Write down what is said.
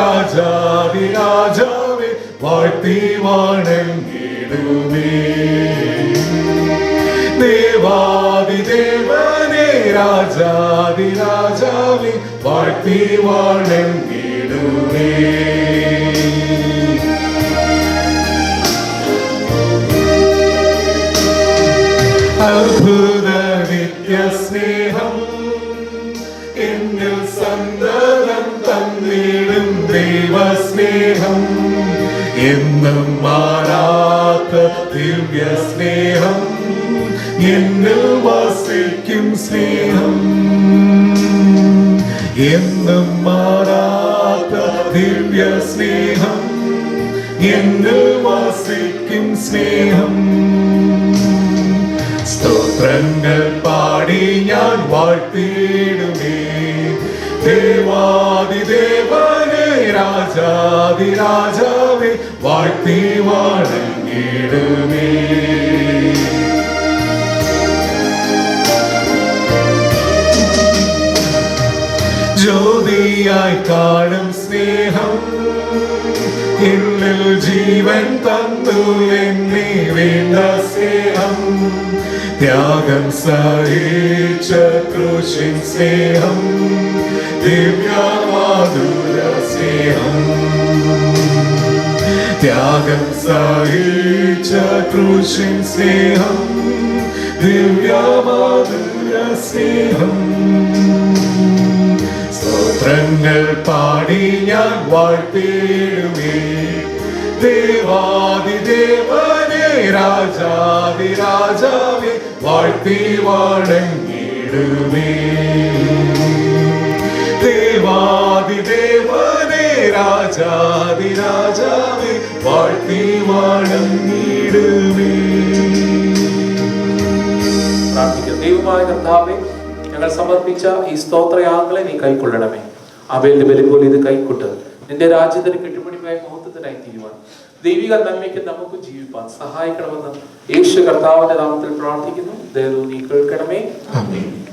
രാജാതിരാജാവേ വാഴ്ത്തി വണങ്ങിടുമേ. ദേവാദിദേവനേ രാജാതിരാജാവേ വാഴ്ത്തി വണങ്ങിടുമേ. അത്ഭുത നിത്യസ്നേഹം എന്നിൽ സന്തതം തന്നിടും ദൈവസ്നേഹം. എന്നും മാറാത്ത ദിവ്യസ്നേഹം എന്നിൽ വസിക്കും സ്നേഹം. എന്നും മാറാത്ത ദിവ്യസ്നേഹം എന്നിൽ വസിക്കും സ്നേഹം. സ്തോത്രങ്ങൾ പാടി ഞാൻ വാഴ്ത്തിയിടുമേ. ദേവാദിദേവനേ രാജാതിരാജാവേ വാഴ്ത്തി വണങ്ങിടുമേ. ജ്യോതിയായി കാണും സ്നേഹം എന്നിൽ ജീവൻ തന്നു എന്നെ വേണ്ട സ്നേഹം. ത്യാഗം സഹിച്ച ക്രൂശിൻ സ്നേഹം ദിവ്യമാധുര സ്നേഹം. ത്യാഗം സഹിച്ച ക്രൂശിൻ സ്നേഹം ദിവ്യമാധുര സ്നേഹം. സ്തോത്രങ്ങൾ പാടി ഞാൻ വാഴ്ത്തിയിടുമേ. ദേവാദിദേവനേ രാജാതിരാജാവേ വാഴ്ത്തി വണങ്ങിടുമേ. ദേവാദിദേവനേ രാജാതിരാജാവേ വാഴ്ത്തി വണങ്ങിടുമേ. പ്രാർത്ഥിക്കാം. ദൈവമായ കർത്താവേ, ഞങ്ങൾ സമർപ്പിച്ച ഈ സ്തോത്രയാഗങ്ങളെ നീ കൈക്കൊള്ളണമേ. അവയുടെ ബലി പോലെ ഇത് കൈക്കൊട്ട് നിന്റെ രാജ്യത്തിന് കെട്ടുപണിയായി മഹത്വത്തിനായി തീരുവാൻ ദൈവിക നന്മയ്ക്ക് നമുക്ക് ജീവിപ്പാൻ സഹായിക്കണമെന്ന് യേശു കർത്താവിന്റെ നാമത്തിൽ പ്രാർത്ഥിക്കുന്നു. ദയവായി നീ കേൾക്കണമേ. ആമേൻ.